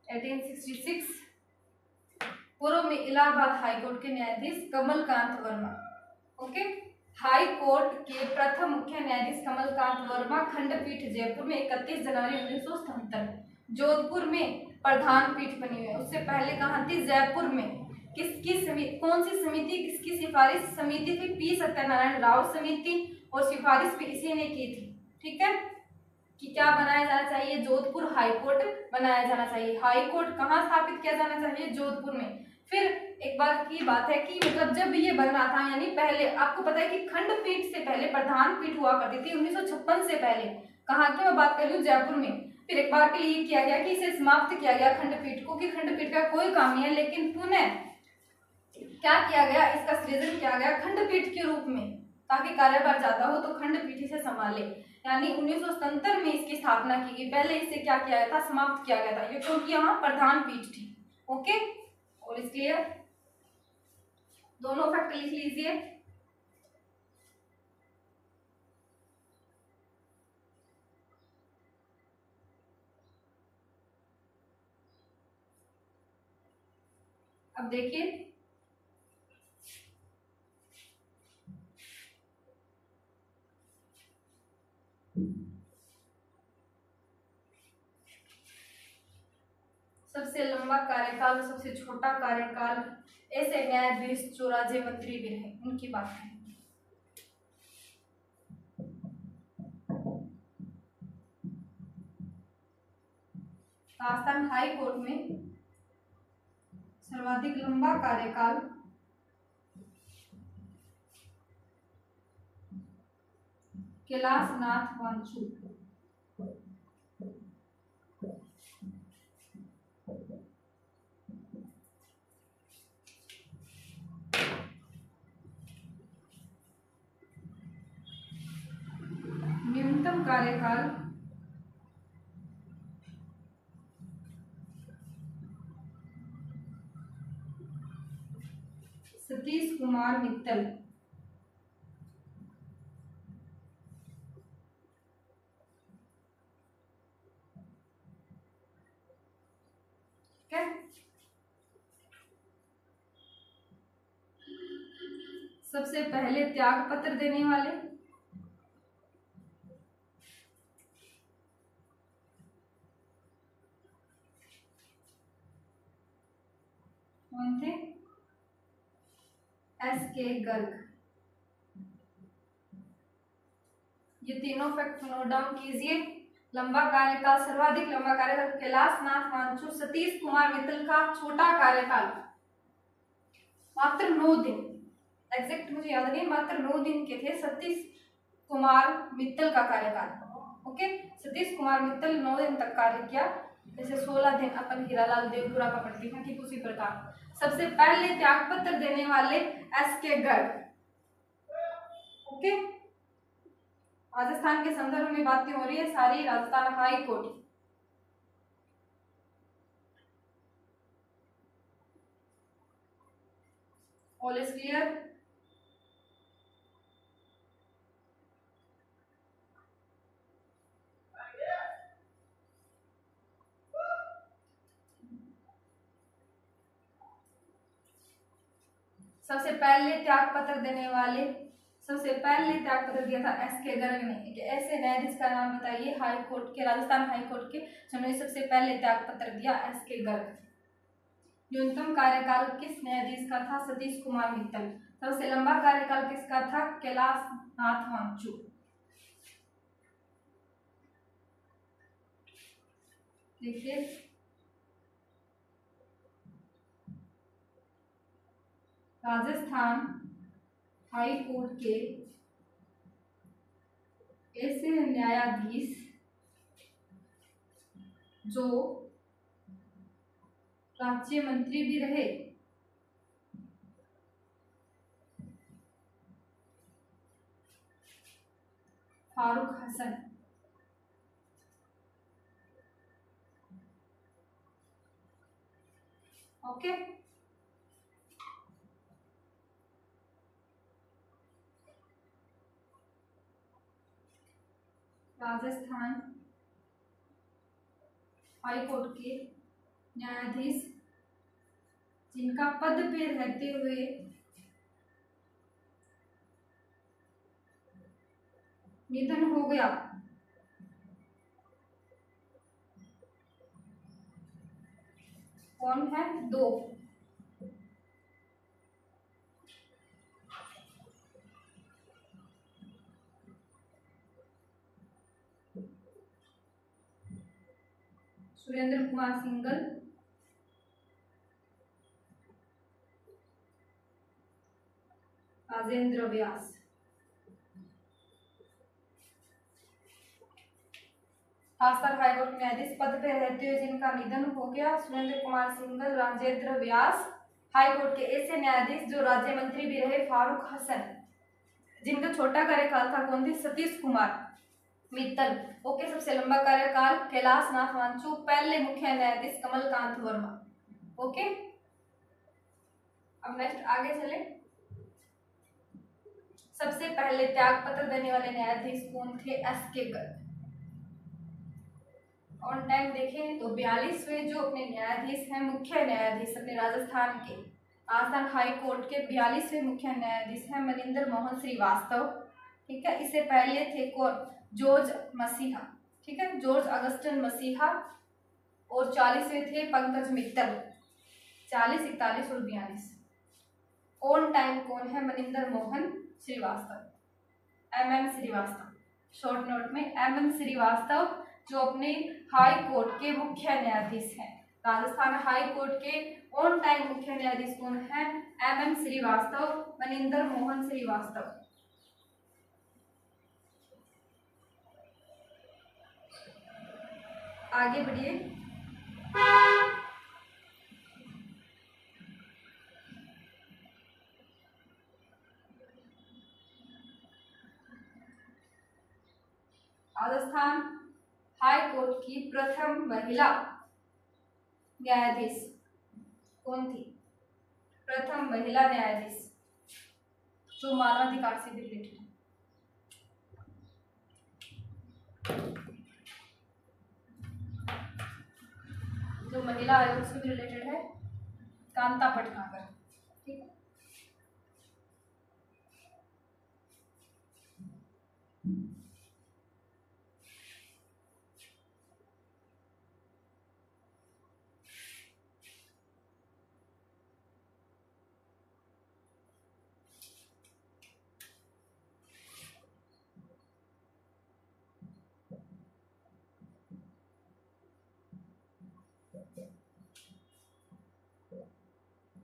1866। पूर्व में इलाहाबाद हाई कोर्ट के न्यायाधीश Kamalkant Verma. Okay, high court के प्रथम मुख्य न्यायाधीश कमलकांत वर्मा, खंडपीठ जयपुर में 31 जनवरी 1977। जोधपुर में प्रधान पीठ बनी हुई है। उससे पहले कहाँ थी? जयपुर में। किसकी समिति? कौन सी समिति? किसकी सिफारिश? समिति थी पी सत्यनारायण राव समिति, और सिफारिश भी इसी ने की थी। ठीक है, कि क्या बनाया जाना चाहिए? जोधपुर हाई कोर्ट बनाया जाना चाहिए। हाई कोर्ट कहाँ स्थापित किया जाना चाहिए? जोधपुर में। फिर एक बात की बात है कि मतलब जब ये बन रहा था, यानी पहले आपको पता है कि खंडपीठ से पहले प्रधान पीठ हुआ करती थी 1956 से पहले। कहाँ की मैं बात कर रही हूँ? जयपुर में। फिर एक बार के लिए किया गया कि इसे समाप्त किया गया खंडपीठ को, कि खंडपीठ का कोई काम नहीं है, लेकिन पुनः क्या किया गया? इसका सृजन किया गया खंडपीठ के रूप में, ताकि कार्यभार ज्यादा हो तो खंडपीठ इसे संभाले। यानी 1977 में इसकी स्थापना की गई। पहले इसे क्या किया गया था? समाप्त किया गया था, ये क्योंकि यहाँ प्रधान पीठ थी। ओके, और इस क्लियर? दोनों फैक्ट लिख लीजिए। अब देखिए, सबसे लंबा कार्यकाल, सबसे छोटा कार्यकाल, ऐसे न्यायाधीश जो राज्य मंत्री भी रहे, उनकी बात करेंगे। राजस्थान हाई कोर्ट में सर्वाधिक लंबा कार्यकाल कैलाशनाथ वांचू। न्यूनतम कार्यकाल सतीश कुमार मित्तल। सबसे पहले त्याग पत्र देने वाले कौन थे? एस.के. गर्ग। ये तीनों फैक्ट नोट डाउन कीजिए। लंबा कार्यकाल, सर्वाधिक लंबा कार्यकाल कैलाशनाथ वांचू, सतीश कुमार मित्तल का छोटा कार्यकाल मात्र 9 दिन, एग्जैक्ट मुझे याद नहीं, मात्र 9 दिन के थे सतीश कुमार मित्तल का कार्यकाल। ओके, सतीश कुमार मित्तल 9 दिन तक कार्य किया, जैसे 16 दिन अपन हीरालाल देवपुरा का पढ़ते हैं, ठीक उसी प्रकार। सबसे पहले त्यागपत्र देने वाले एस.के. गर्ग। ओके, राजस्थान के संदर्भ में बातें हो रही है सारी Rajasthan high court. All is clear? सबसे पहले त्याग पत्र देने वाले, सबसे पहले त्याग पत्र दिया था एस.के. गर्ग ने। ऐसे न्यायाधीश का नाम बताइए हाई कोर्ट के, राजस्थान हाई कोर्ट के, जिन्होंने सबसे पहले त्याग पत्र दिया, एस.के. गर्ग। न्यूनतम कार्यकाल किस न्यायाधीश का था? सतीश कुमार मित्तल। सबसे लंबा कार्यकाल किसका था? कैलाशनाथ वांचू। देखिए, राजस्थान हाई कोर्ट के ऐसे न्यायाधीश जो राज्य मंत्री भी रहे, Farooq Hasan. Okay, Rajasthan high court के न्यायाधीश जिनका पद पे रहते हुए निधन हो गया, कौन है? 2। सुरेंद्र कुमार सिंघल, राजेंद्र व्यास। राजस्थान हाईकोर्ट के न्यायाधीश पद पे रहते हुए जिनका निधन हो गया, सुरेंद्र कुमार सिंघल, राजेंद्र व्यास। हाईकोर्ट के ऐसे न्यायाधीश जो राज्य मंत्री भी रहे, फारूक हसन। जिनका छोटा कार्यकाल था, कौन थे? सतीश कुमार मित्तल। ओके, सबसे लंबा कार्यकाल कैलाशनाथ वांचू, पहले मुख्य न्यायाधीश कमलकांत वर्मा। ओके, अब नेक्स्ट आगे चले। सबसे पहले त्याग पत्र देने वाले न्यायाधीश कौन थे? एस.के. गर्ग। ऑन टाइम देखें तो 42वें जो अपने न्यायाधीश हैं, मुख्य न्यायाधीश अपने राजस्थान के, राजस्थान हाई कोर्ट के 42वें मुख्य न्यायाधीश हैं मनिंदर मोहन श्रीवास्तव। ठीक है, इससे पहले थे कौन? जॉर्ज मसीहा। ठीक है, जॉर्ज अगस्टिन मसीहा। और 40वें थे पंकज मित्तल। 40, 41 और 42। ऑन टाइम कौन है? Maninder Mohan Shrivastava, MM Shrivastava. Short note में MM श्रीवास्तव जो अपने हाई कोर्ट के मुख्य न्यायाधीश हैं। राजस्थान हाई कोर्ट के ऑन टाइम मुख्य न्यायाधीश कौन है? MM श्रीवास्तव, मनिंदर मोहन श्रीवास्तव। आगे बढ़िए। राजस्थान हाई कोर्ट की प्रथम महिला न्यायाधीश कौन थी? प्रथम महिला न्यायाधीश जो मानवाधिकार से रिलेटेड है। जो महिला आयोग से भी रिलेटेड है, कांता भटनागर। ठीक है,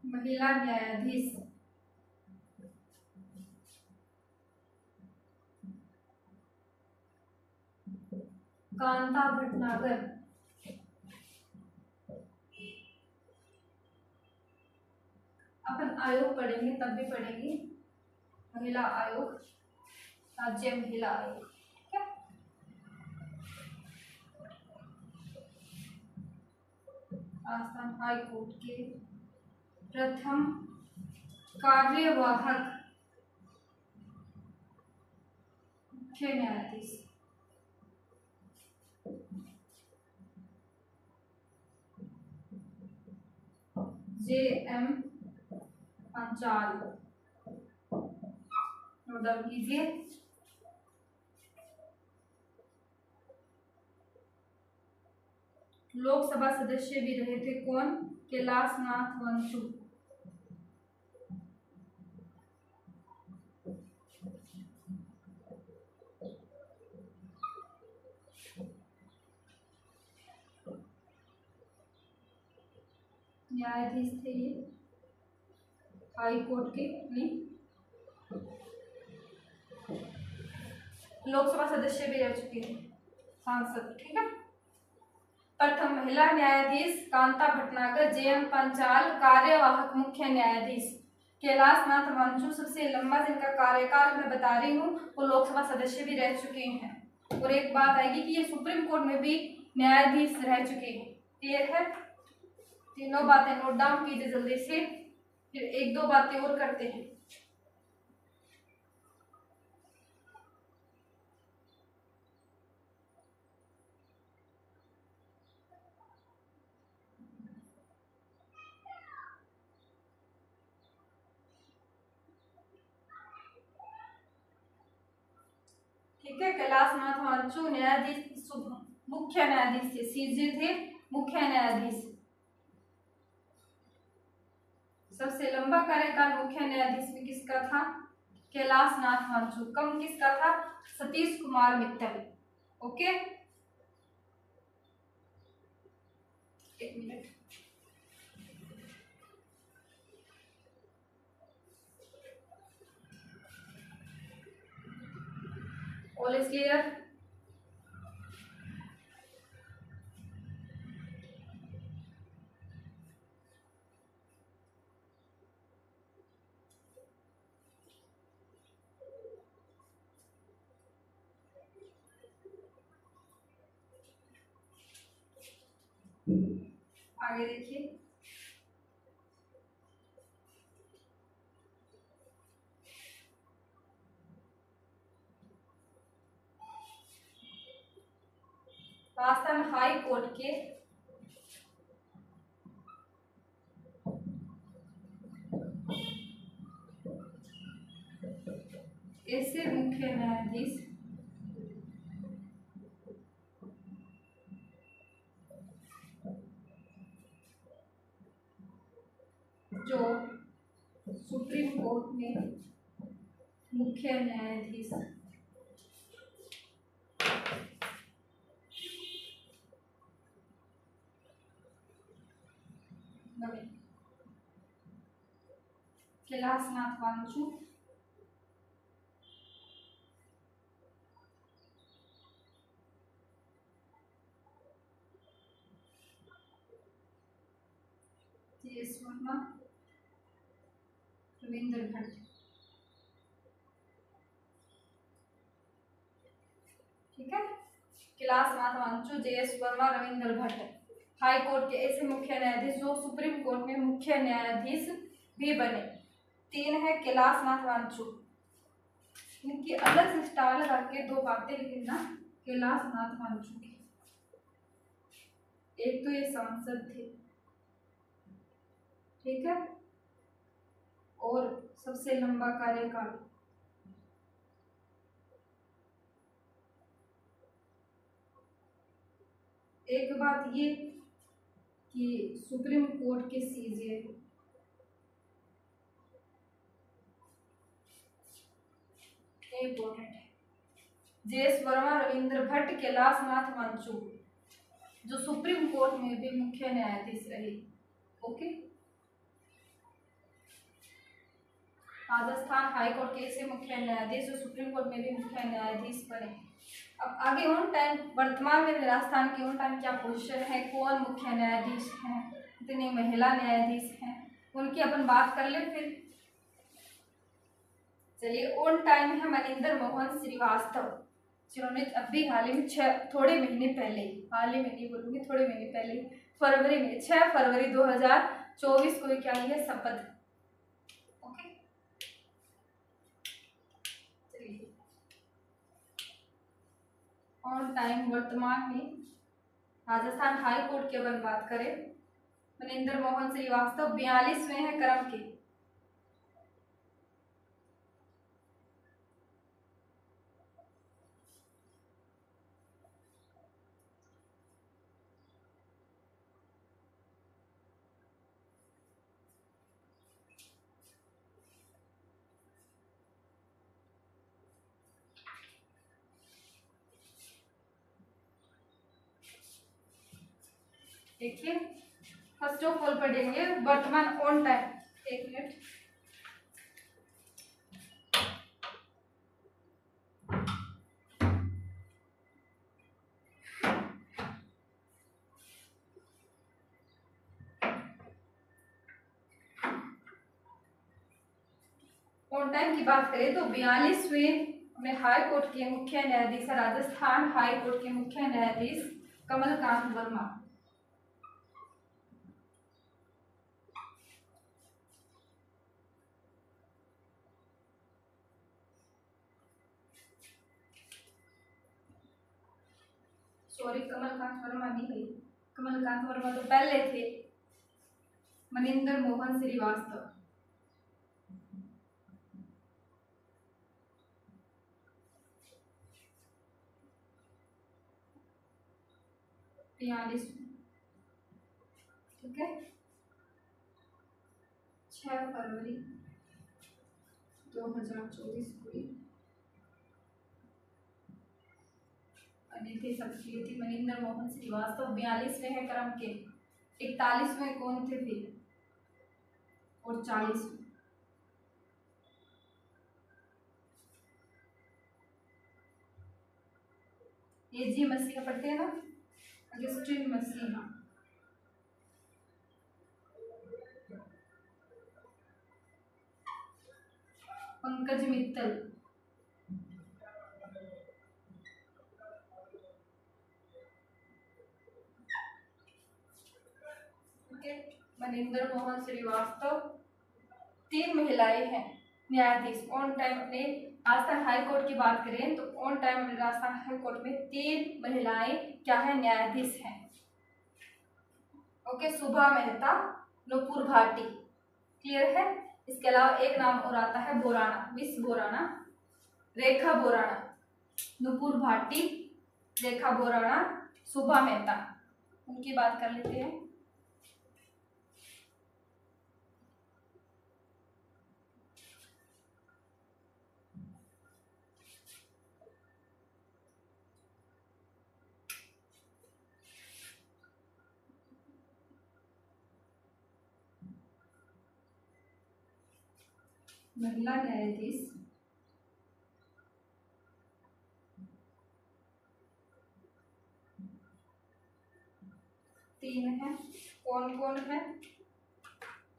महिला न्यायाधीश कांता भटनागर। अपन आयोग पढ़ेंगे तब भी पढ़ेंगे, महिला आयोग, राज्य महिला आयोग। ठीक है, राजस्थान हाई कोर्ट के प्रथम कार्यवाहक मुख्य न्यायाधीश JM पंचाल। नोट डाउन कीजिए। लोकसभा सदस्य भी रहे थे कौन? कैलाशनाथ वंशु। न्यायाधीश थे ये हाई कोर्ट के, नहीं लोकसभा सदस्य भी रह चुके थे, सांसद। ठीक है, प्रथम महिला न्यायाधीश कांता भटनागर, JM पंचाल कार्यवाहक मुख्य न्यायाधीश कैलाशनाथ वंशु। सबसे लंबा जिनका कार्यकाल मैं बता रही हूँ वो लोकसभा सदस्य भी रह चुके हैं। और एक बात आएगी कि ये सुप्रीम कोर्ट में भी न्यायाधीश रह चुके हैं। क्लियर है? तीनों बातें नोट डाउन कीजिए जल्दी से, फिर एक दो बातें और करते हैं। ठीक है, कैलाशनाथ वंशु न्यायाधीश, मुख्य न्यायाधीश थे, CJ थे मुख्य न्यायाधीश। सबसे लंबा कार्यकाल मुख्य न्यायाधीश में किसका था? कैलाशनाथ वंशु। कम किसका था? सतीश कुमार मित्तल। ओके, एक मिनट। All is clear? आगे देखिए, राजस्थान हाई कोर्ट के ऐसे मुख्य न्यायाधीश जो सुप्रीम कोर्ट में मुख्य न्यायाधीश बने। कैलाशनाथ वांचू, जी.एस. वर्मा, रविंद्र भट्ट। ठीक है, Kailashnath Wanchu, JS. Verma, Ravindra Bhatt high court के ऐसे मुख्य न्यायाधीश जो सुप्रीम कोर्ट में मुख्य न्यायाधीश भी बने। 3 है कैलाशनाथ वांचू, इनकी अलग से स्टार लगा के 2 बातें लिखना कैलाशनाथ वांचू की। एक तो ये सांसद थे, ठीक है, और सबसे लंबा कार्यकाल। एक बात ये कि सुप्रीम कोर्ट के सीजे इंपॉर्टेंट है। जे.एस. वर्मा, रविंद्र भट्ट, कैलाशनाथ वांचू जो सुप्रीम कोर्ट में भी मुख्य न्यायाधीश रहे। ओके, राजस्थान हाई कोर्ट के ऐसे मुख्य न्यायाधीश जो सुप्रीम कोर्ट में भी मुख्य न्यायाधीश बने। अब आगे ऑन टाइम, वर्तमान में राजस्थान की ऑन टाइम क्या पोजीशन है, कौन मुख्य न्यायाधीश हैं, कितने महिला न्यायाधीश हैं, उनकी अपन बात कर ले। फिर चलिए, ऑन टाइम है मनिंदर मोहन श्रीवास्तव, जिन्होंने अभी हाल ही में थोड़े महीने पहले, हाल ही में नहीं बोलूंगी, थोड़े महीने पहले, फरवरी में 6 फरवरी 2024 को क्या लिया शपथ। ओके, चलिए ऑन टाइम वर्तमान में राजस्थान हाई कोर्ट की अगर बात करें, मनिंदर मोहन श्रीवास्तव 42वें हैं क्रम के। देखिए, फर्स्ट ऑफ ऑल पढ़ेंगे वर्तमान ऑन टाइम। एक मिनट, ऑन टाइम की बात करें तो 42वें अपने हाई कोर्ट के मुख्य न्यायाधीश, राजस्थान हाई कोर्ट के मुख्य न्यायाधीश कमलकांत वर्मा। सॉरी, कमलकांत वर्मा नहीं है, कमलकांत वर्मा तो पहले थे, मनिंदर मोहन श्रीवास्तव। ठीक है, 6 फरवरी 2024 को थे सबकी थी मनिंदर मोहन श्रीवास्तव। 42वें हैं क्रम के, 41वें कौन थे फिर, और 40वें ये जी मसीहा पढ़ते हैं ना, अगस्टिन मसीहा। पंकज मित्तल, मनिंदर मोहन श्रीवास्तव। 3 महिलाएं हैं न्यायाधीश ऑन टाइम। अपने राजस्थान हाई कोर्ट की बात करें तो on time Rajasthan high court में 3 महिलाएं क्या है, न्यायाधीश हैं। ओके, सुभा मेहता, नुपुर भाटी, क्लियर है। इसके अलावा एक नाम और आता है बोराना, मिस बोराना, रेखा बोराना, नुपुर भाटी, रेखा बोराना, सुभा मेहता, उनकी बात कर लेते हैं। महिला न्यायाधीश तीन है। कौन कौन है?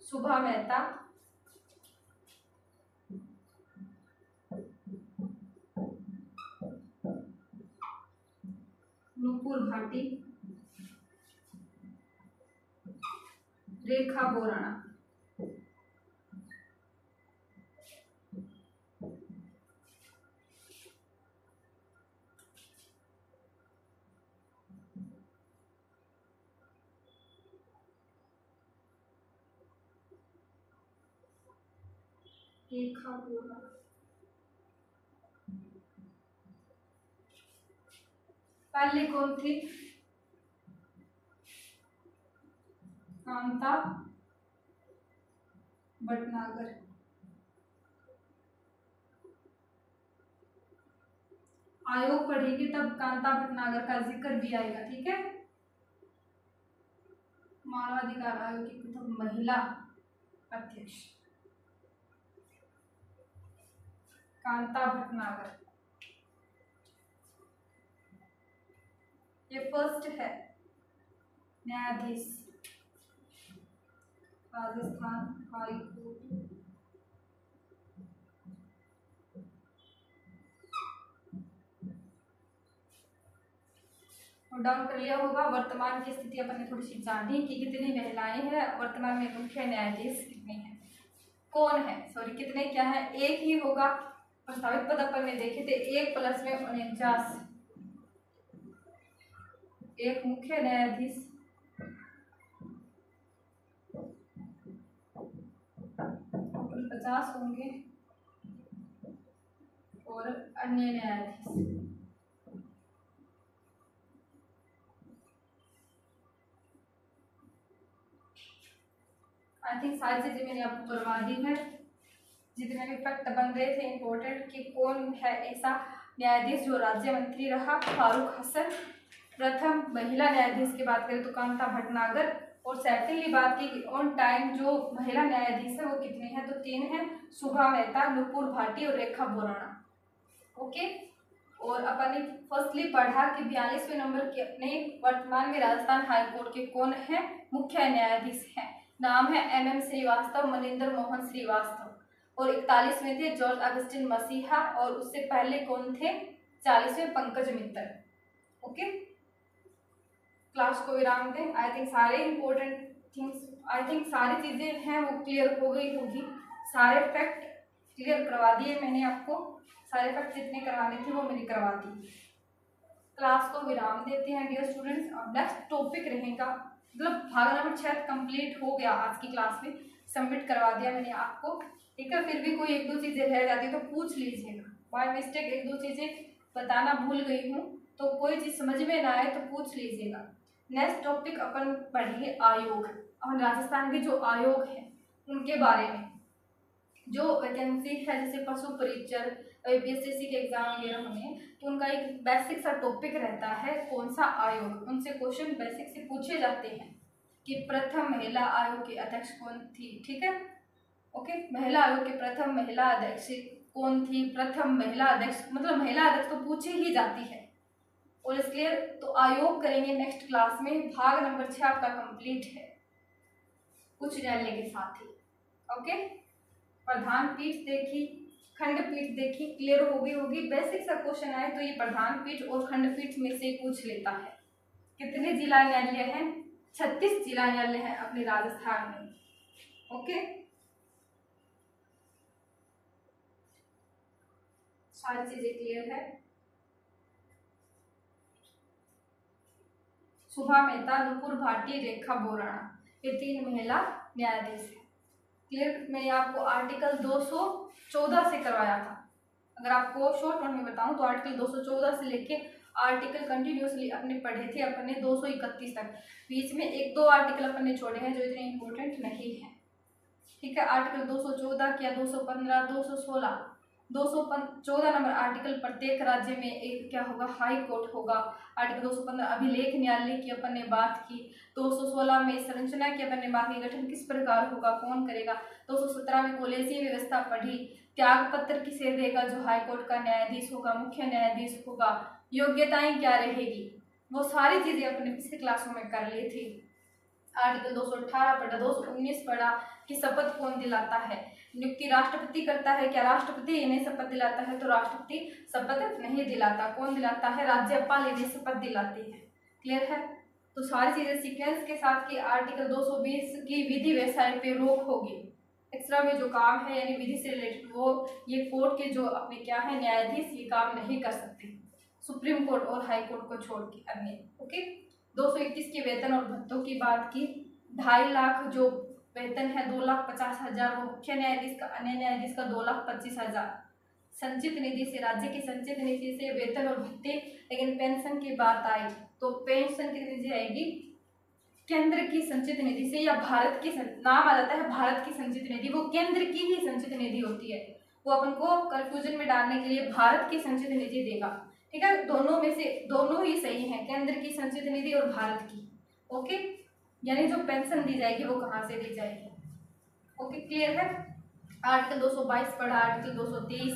सुभा मेहता, नूपुर भाटी, रेखा बोराणा। रेखा बोराणा। पहले कौन थी? कांता भटनागर। आयोग पढ़ेंगे तब कांता भटनागर का जिक्र भी आएगा, ठीक है। मानवाधिकार आयोग की प्रथम महिला अध्यक्ष कांता भटनागर। ये फर्स्ट है न्यायाधीश Rajasthan high court. Note down कर लिया होगा। वर्तमान की स्थिति अपन ने थोड़ी सी जानी कि कितनी महिलाएं हैं वर्तमान में, मुख्य न्यायाधीश कितने हैं, कौन है, सॉरी कितने क्या है, एक ही होगा। प्रस्तावित पद अपन ने देखे थे 1 प्लस में 49, एक मुख्य न्यायाधीश 50 होंगे और अन्य न्यायाधीश। आई थिंक सारी चीजें मैंने आपको करवा दी है, जितने भी फैक्ट बन रहे थे इम्पोर्टेंट कि कौन है ऐसा न्यायाधीश जो राज्य मंत्री रहा। फारूक हसन। प्रथम महिला न्यायाधीश की बात करें तो कांता भटनागर। और सेकेंडली बात की ऑन टाइम जो महिला न्यायाधीश है वो कितने हैं, तो 3 हैं, सुभा मेहता, नूपुर भाटी और रेखा बोराणा। ओके। और अपन ने फर्स्टली पढ़ा कि 42वें नंबर के अपने वर्तमान में राजस्थान हाईकोर्ट के कौन है, मुख्य न्यायाधीश हैं। नाम है MM श्रीवास्तव, मनिंदर मोहन श्रीवास्तव। और 41वें थे जॉर्ज अगस्टिन मसीहा। और उससे पहले कौन थे, 40वें पंकज मित्तल। ओके, क्लास को विराम दें। आई थिंक सारे इंपॉर्टेंट थिंग्स, आई थिंक सारी चीजें हैं वो क्लियर हो गई होगी। सारे फैक्ट क्लियर करवा दिए मैंने आपको, सारे फैक्ट जितने करवाने थे वो मैंने करवा दी। क्लास को विराम देते हैं डियर स्टूडेंट्स। अब नेक्स्ट टॉपिक रहेगा, मतलब भाग नंबर 6 कंप्लीट हो गया आज की क्लास में, सबमिट करवा दिया मैंने आपको, ठीक है। फिर भी कोई 1-2 चीजें रह जाती है तो पूछ लीजिएगा। बाय मिस्टेक 1-2 चीजें बताना भूल गई हूँ तो कोई चीज समझ में ना आए तो पूछ लीजिएगा। नेक्स्ट टॉपिक अपन पढ़ेंगे आयोग। और राजस्थान के जो आयोग हैं उनके बारे में, जो वैकेंसी है जैसे पशु परीक्षण, APSC के एग्जाम वगैरह होने, तो उनका एक बेसिक सा टॉपिक रहता है कौन सा आयोग। उनसे क्वेश्चन बेसिक से पूछे जाते हैं कि प्रथम महिला आयोग की अध्यक्ष कौन थी, ठीक है। ओके, महिला आयोग के प्रथम महिला अध्यक्ष कौन थी, प्रथम महिला अध्यक्ष, मतलब महिला अध्यक्ष तो पूछी ही जाती है। और इसलिए तो आयोग करेंगे नेक्स्ट क्लास में। भाग नंबर 6 आपका कंप्लीट है उच्च न्यायालय के साथ ही। ओके, प्रधान पीठ देखी, खंडपीठ देखी, क्लियर हो गई होगी। बेसिक सा क्वेश्चन आए तो ये प्रधान पीठ और खंडपीठ में से पूछ लेता है। कितने जिला न्यायालय हैं, 36 जिला न्यायालय है अपने राजस्थान में। ओके, सारी चीजें क्लियर है। सुभा मेहता, नूपुर भाटी, रेखा बोराणा, ये 3 महिला न्यायाधीश है। क्लियर। मैंने आपको आर्टिकल 214 से करवाया था। अगर आपको शॉर्ट नोट में बताऊं तो आर्टिकल 214 से लेके आर्टिकल कंटिन्यूसली अपने पढ़े थे अपने 231 तक। बीच में 1-2 आर्टिकल अपने छोड़े हैं जो इतने इंपॉर्टेंट नहीं है, ठीक है। आर्टिकल 214 किया, 215, 216 214 नंबर आर्टिकल, प्रत्येक राज्य में एक क्या होगा, हाई कोर्ट होगा। आर्टिकल 215 अभिलेख न्यायालय की अपन ने बात की। 216 में संरचना की अपन ने बात की, गठन किस प्रकार होगा, कौन करेगा। 217 में कॉलेजीय व्यवस्था पढ़ी। त्याग पत्र किसे देगा, जो हाई कोर्ट का न्यायाधीश होगा, मुख्य न्यायाधीश होगा। योग्यताएं क्या रहेगी, वो सारी चीजें अपने पिछले क्लासों में कर ली थी। आर्टिकल 218 पढ़ा, 219 पढ़ा कि शपथ कौन दिलाता है, नियुक्ति राष्ट्रपति करता है, क्या राष्ट्रपति इन्हें शपथ दिलाता है, तो राष्ट्रपति शपथ नहीं दिलाता, कौन दिलाता है, राज्यपाल इन्हें शपथ दिलाती है। क्लियर है, तो सारी चीजें सीक्वेंस के साथ की। आर्टिकल 220 की विधि व्यवसाय पे रोक होगी। एक्स्ट्रा में जो काम है यानी विधि से रिलेटेड, वो ये कोर्ट के जो अपने क्या है न्यायाधीश, ये काम नहीं कर सकते, सुप्रीम कोर्ट और हाई कोर्ट को छोड़ के अन्य। ओके, 221 के वेतन और भत्तों की बात की। 2.5 लाख जो वेतन है, 2,50,000 वो मुख्य न्यायाधीश का, अन्य न्यायाधीश का 2,25,000। संचित निधि से, राज्य की संचित निधि से वेतन और भत्ते। लेकिन पेंशन की बात आई तो पेंशन की निधि आएगी केंद्र की संचित निधि से, या भारत की नाम आ जाता है भारत की संचित निधि, वो केंद्र की ही संचित निधि होती है। वो अपन को कंफ्यूजन में डालने के लिए भारत की संचित निधि देगा। ठीक है, दोनों में से दोनों ही सही है, केंद्र की संचित निधि और भारत की। ओके, यानी जो पेंशन दी जाएगी वो कहाँ से दी जाएगी। ओके, क्लियर है। आर्टिकल 222 पढ़ा। आर्टिकल 223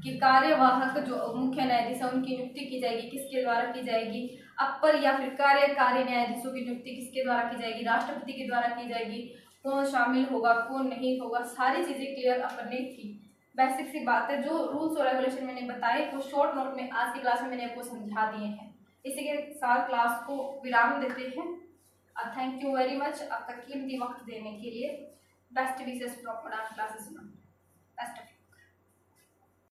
कि कार्यवाहक जो मुख्य न्यायाधीश है उनकी नियुक्ति की जाएगी, किसके द्वारा की जाएगी, अपर या फिर कार्यकारी न्यायाधीशों की नियुक्ति किसके द्वारा की जाएगी, राष्ट्रपति के द्वारा की जाएगी। कौन शामिल होगा, कौन नहीं होगा, सारी चीजें क्लियर अपन ने की। बेसिक सी बात है, जो रूल्स और रेगुलेशन मैंने बताए वो शॉर्ट नोट में आज की क्लास में मैंने आपको समझा दिए हैं। इसी के साथ क्लास को विराम देते हैं। थैंक यू वेरी मच आपका कीमती वक्त देने के लिए। बेस्ट विशेष फ्रॉम क्लासेस में। बेस्ट